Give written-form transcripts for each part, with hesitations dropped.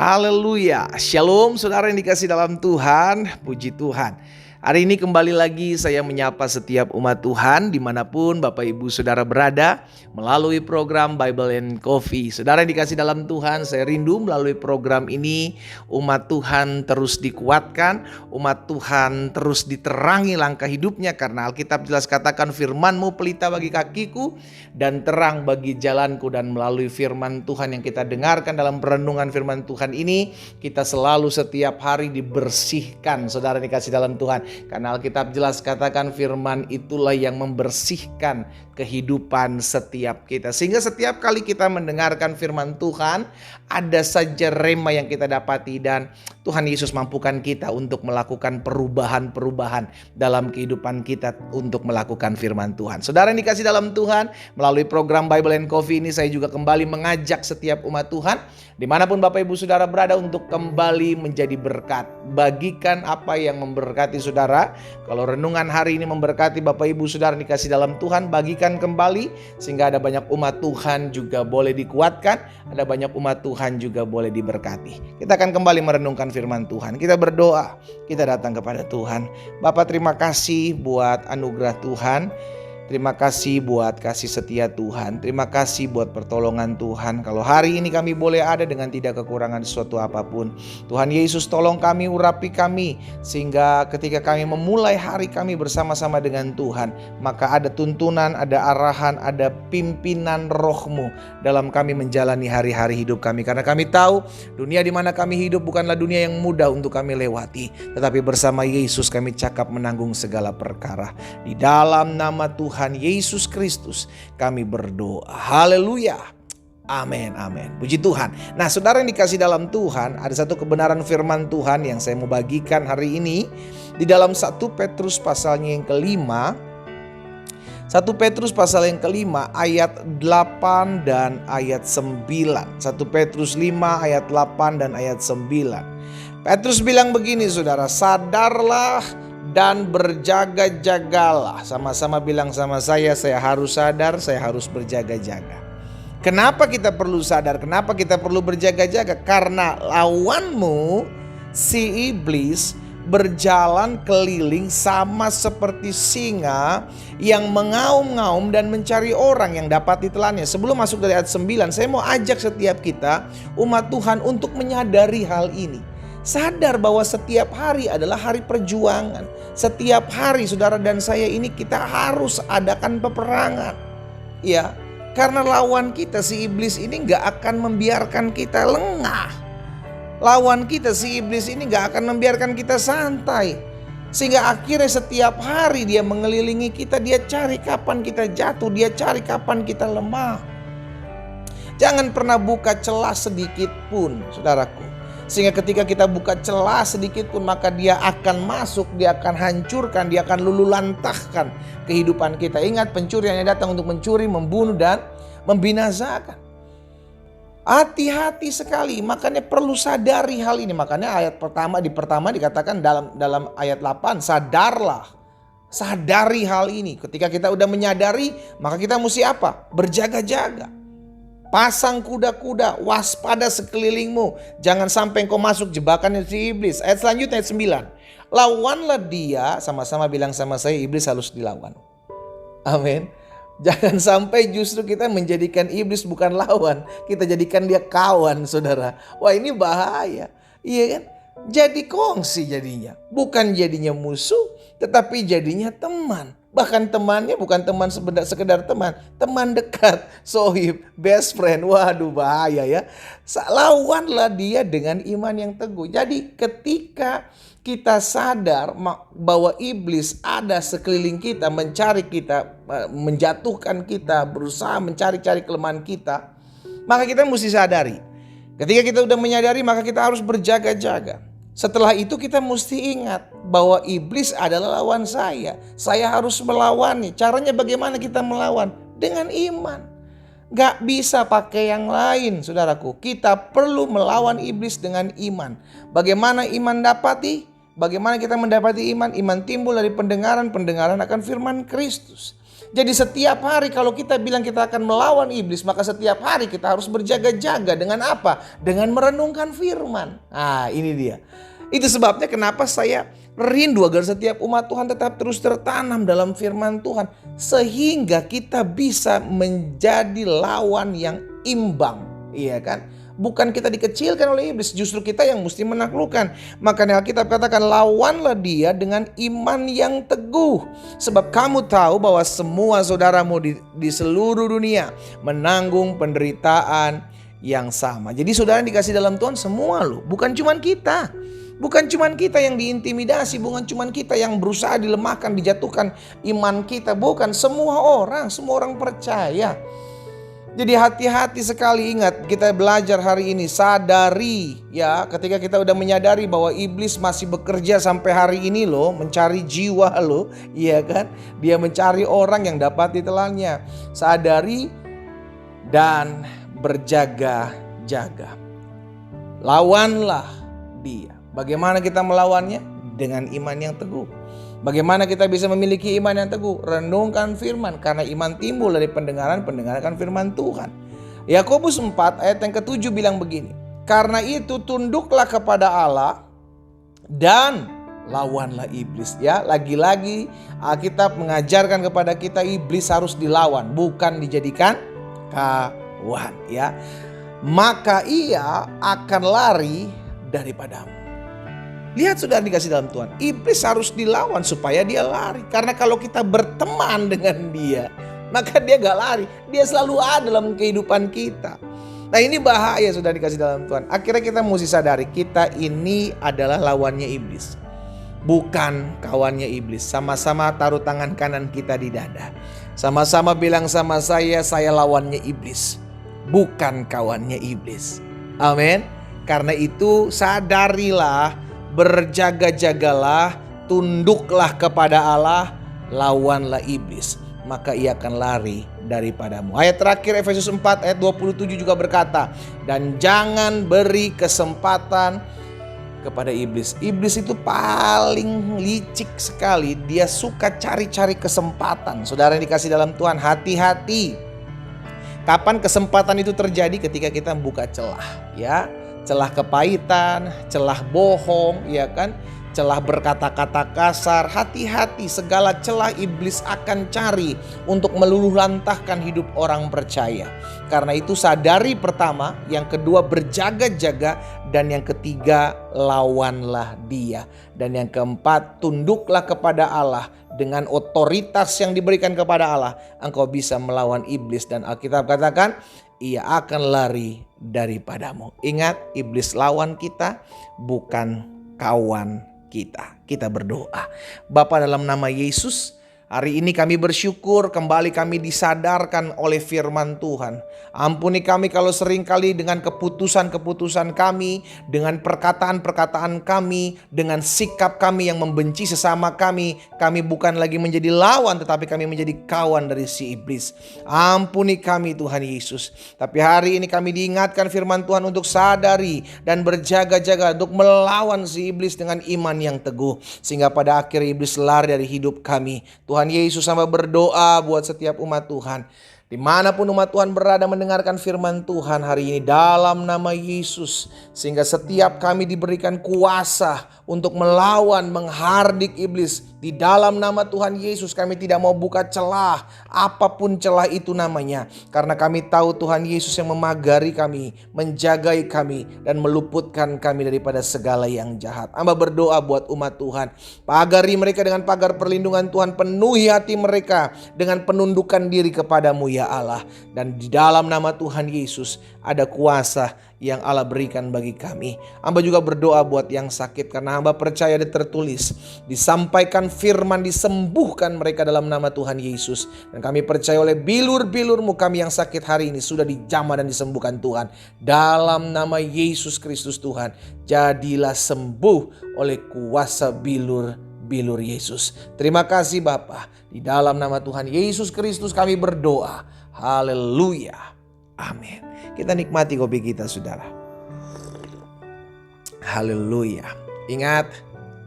Haleluya, shalom saudara yang dikasih dalam Tuhan, puji Tuhan. Hari ini kembali lagi saya menyapa setiap umat Tuhan dimanapun Bapak Ibu Saudara berada melalui program Bible and Coffee. Saudara yang dikasih dalam Tuhan, saya rindu melalui program ini umat Tuhan terus dikuatkan, umat Tuhan terus diterangi langkah hidupnya, karena Alkitab jelas katakan firman-Mu pelita bagi kakiku dan terang bagi jalanku. Dan melalui firman Tuhan yang kita dengarkan dalam perenungan firman Tuhan ini, kita selalu setiap hari dibersihkan, saudara dikasih dalam Tuhan. Karena Alkitab jelas katakan firman itulah yang membersihkan kehidupan setiap kita. Sehingga setiap kali kita mendengarkan firman Tuhan, ada saja rema yang kita dapati, dan Tuhan Yesus mampukan kita untuk melakukan perubahan-perubahan dalam kehidupan kita untuk melakukan firman Tuhan. Saudara yang dikasih dalam Tuhan, melalui program Bible and Coffee ini saya juga kembali mengajak setiap umat Tuhan dimanapun Bapak Ibu Saudara berada untuk kembali menjadi berkat. Bagikan apa yang memberkati saudara. Kalau renungan hari ini memberkati Bapak Ibu Saudara dikasih dalam Tuhan, bagikan kembali sehingga ada banyak umat Tuhan juga boleh dikuatkan, ada banyak umat Tuhan juga boleh diberkati. Kita akan kembali merenungkan firman Tuhan. Kita berdoa, kita datang kepada Tuhan. Bapa, terima kasih buat anugerah Tuhan. Terima kasih buat kasih setia Tuhan. Terima kasih buat pertolongan Tuhan. Kalau hari ini kami boleh ada dengan tidak kekurangan sesuatu apapun, Tuhan Yesus tolong kami, urapi kami, sehingga ketika kami memulai hari kami bersama-sama dengan Tuhan, maka ada tuntunan, ada arahan, ada pimpinan Roh-Mu dalam kami menjalani hari-hari hidup kami. Karena kami tahu dunia di mana kami hidup bukanlah dunia yang mudah untuk kami lewati, tetapi bersama Yesus kami cakap menanggung segala perkara. Di dalam nama Tuhan Yesus Kristus kami berdoa. Haleluya. Amin, amin. Puji Tuhan. Nah, saudara yang dikasih dalam Tuhan, ada satu kebenaran firman Tuhan yang saya mau bagikan hari ini di dalam 1 Petrus pasalnya yang kelima. 1 Petrus pasal yang kelima ayat 8 dan ayat 9. 1 Petrus 5 ayat 8 dan ayat 9. Petrus bilang begini, saudara, sadarlah dan berjaga-jagalah. Sama-sama bilang sama saya harus sadar, saya harus berjaga-jaga. Kenapa kita perlu sadar? Kenapa kita perlu berjaga-jaga? Karena lawanmu, si iblis, berjalan keliling sama seperti singa yang mengaum-ngaum dan mencari orang yang dapat ditelannya. Sebelum masuk dari ayat 9, saya mau ajak setiap kita, umat Tuhan, untuk menyadari hal ini. Sadar bahwa setiap hari adalah hari perjuangan. Setiap hari saudara dan saya ini kita harus adakan peperangan. Ya, karena lawan kita si iblis ini gak akan membiarkan kita lengah. Lawan kita si iblis ini gak akan membiarkan kita santai. Sehingga akhirnya setiap hari dia mengelilingi kita. Dia cari kapan kita jatuh, dia cari kapan kita lemah. Jangan pernah buka celah sedikit pun, saudaraku. Sehingga ketika kita buka celah sedikit pun, maka dia akan masuk, dia akan hancurkan, dia akan lululantahkan kehidupan kita. Ingat, pencuri hanya datang untuk mencuri, membunuh, dan membinasakan. Hati-hati sekali, makanya perlu sadari hal ini. Makanya ayat pertama dikatakan dalam ayat 8, sadarlah. Sadari hal ini. Ketika kita udah menyadari, maka kita mesti apa? Berjaga-jaga. Pasang kuda-kuda, waspada sekelilingmu. Jangan sampai engkau masuk jebakan si iblis. Ayat selanjutnya ayat 9. Lawanlah dia, sama-sama bilang sama saya, iblis harus dilawan. Amin. Jangan sampai justru kita menjadikan iblis bukan lawan, kita jadikan dia kawan, saudara. Wah, ini bahaya. Iya kan? Jadi kongsi jadinya. Bukan jadinya musuh, tetapi jadinya teman. Bahkan temannya bukan teman sekedar teman, teman dekat, sohib, best friend. Waduh, bahaya ya. Lawanlah dia dengan iman yang teguh. Jadi ketika kita sadar bahwa iblis ada sekeliling kita, mencari kita, menjatuhkan kita, berusaha mencari-cari kelemahan kita, maka kita mesti sadari. Ketika kita udah menyadari, maka kita harus berjaga-jaga. Setelah itu kita mesti ingat bahwa iblis adalah lawan saya. Saya harus melawannya. Caranya bagaimana kita melawan? Dengan iman. Gak bisa pakai yang lain, saudaraku. Kita perlu melawan iblis dengan iman. Bagaimana iman dapati? Bagaimana kita mendapati iman? Iman timbul dari pendengaran akan firman Kristus. Jadi setiap hari kalau kita bilang kita akan melawan iblis, maka setiap hari kita harus berjaga-jaga. Dengan apa? Dengan merenungkan firman. Nah, ini dia. Itu sebabnya kenapa saya rindu agar setiap umat Tuhan tetap terus tertanam dalam firman Tuhan. Sehingga kita bisa menjadi lawan yang imbang. Iya kan? Bukan kita dikecilkan oleh iblis, justru kita yang mesti menaklukkan. Makanya Alkitab katakan, lawanlah dia dengan iman yang teguh. Sebab kamu tahu bahwa semua saudaramu di seluruh dunia menanggung penderitaan yang sama. Jadi saudara yang dikasih dalam Tuhan semua loh, bukan cuman kita. Bukan cuman kita yang diintimidasi, bukan cuman kita yang berusaha dilemahkan, dijatuhkan iman kita. Bukan, semua orang percaya. Jadi hati-hati sekali, ingat, kita belajar hari ini, sadari ya, ketika kita udah menyadari bahwa iblis masih bekerja sampai hari ini loh, mencari jiwa loh, iya kan? Dia mencari orang yang dapat ditelannya. Sadari dan berjaga-jaga. Lawanlah dia. Bagaimana kita melawannya? Dengan iman yang teguh. Bagaimana kita bisa memiliki iman yang teguh? Renungkan firman, karena iman timbul dari pendengaran firman Tuhan. Yakobus 4 ayat yang ke-7 bilang begini, karena itu tunduklah kepada Allah dan lawanlah iblis. Ya, lagi-lagi Alkitab mengajarkan kepada kita iblis harus dilawan, bukan dijadikan kawan. Ya, maka ia akan lari daripadamu. Lihat saudara dikasih dalam Tuhan, iblis harus dilawan supaya dia lari. Karena kalau kita berteman dengan dia, maka dia gak lari. Dia selalu ada dalam kehidupan kita. Nah, ini bahaya saudara dikasih dalam Tuhan. Akhirnya kita mesti sadari, kita ini adalah lawannya iblis, bukan kawannya iblis. Sama-sama taruh tangan kanan kita di dada. Sama-sama bilang sama saya lawannya iblis, bukan kawannya iblis. Amin. Karena itu sadarilah, berjaga-jagalah, tunduklah kepada Allah, lawanlah iblis, maka ia akan lari daripadamu. Ayat terakhir Efesus 4 ayat 27 juga berkata, dan jangan beri kesempatan kepada iblis. Iblis itu paling licik sekali, dia suka cari-cari kesempatan. Saudara yang dikasih dalam Tuhan, hati-hati. Kapan kesempatan itu terjadi? Ketika kita membuka celah, ya. Celah kepahitan, celah bohong, ya kan? Celah berkata-kata kasar. Hati-hati, segala celah iblis akan cari untuk meluluh lantahkan hidup orang percaya. Karena itu sadari pertama, yang kedua berjaga-jaga, dan yang ketiga lawanlah dia. Dan yang keempat, tunduklah kepada Allah. Dengan otoritas yang diberikan kepada Allah, engkau bisa melawan iblis. Dan Alkitab katakan, ia akan lari daripadamu. Ingat, iblis lawan kita, bukan kawan kita. Kita berdoa. Bapa, dalam nama Yesus, hari ini kami bersyukur kembali kami disadarkan oleh firman Tuhan. Ampuni kami kalau seringkali dengan keputusan-keputusan kami, dengan perkataan-perkataan kami, dengan sikap kami yang membenci sesama kami bukan lagi menjadi lawan, tetapi kami menjadi kawan dari si iblis. Ampuni kami Tuhan Yesus. Tapi hari ini kami diingatkan firman Tuhan untuk sadari dan berjaga-jaga untuk melawan si iblis dengan iman yang teguh. Sehingga pada akhir iblis lari dari hidup kami. Tuhan Yesus, hamba berdoa buat setiap umat Tuhan, dimanapun umat Tuhan berada mendengarkan firman Tuhan hari ini dalam nama Yesus. Sehingga setiap kami diberikan kuasa untuk melawan, menghardik iblis. Di dalam nama Tuhan Yesus kami tidak mau buka celah, apapun celah itu namanya. Karena kami tahu Tuhan Yesus yang memagari kami, menjagai kami, dan meluputkan kami daripada segala yang jahat. Hamba berdoa buat umat Tuhan, pagari mereka dengan pagar perlindungan Tuhan, penuhi hati mereka dengan penundukan diri kepadamu ya Allah. Dan di dalam nama Tuhan Yesus ada kuasa yang Allah berikan bagi kami. Hamba juga berdoa buat yang sakit, karena hamba percaya ada tertulis, disampaikan firman, disembuhkan mereka dalam nama Tuhan Yesus. Dan kami percaya oleh bilur-bilur-Mu kami yang sakit hari ini sudah dijamah dan disembuhkan Tuhan. Dalam nama Yesus Kristus Tuhan, jadilah sembuh oleh kuasa bilur Yesus. Terima kasih Bapa. Di dalam nama Tuhan Yesus Kristus kami berdoa. Haleluya. Amin. Kita nikmati kopi kita saudara. Haleluya. Ingat,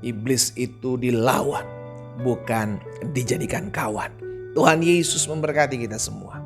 iblis itu dilawan, bukan dijadikan kawan. Tuhan Yesus memberkati kita semua.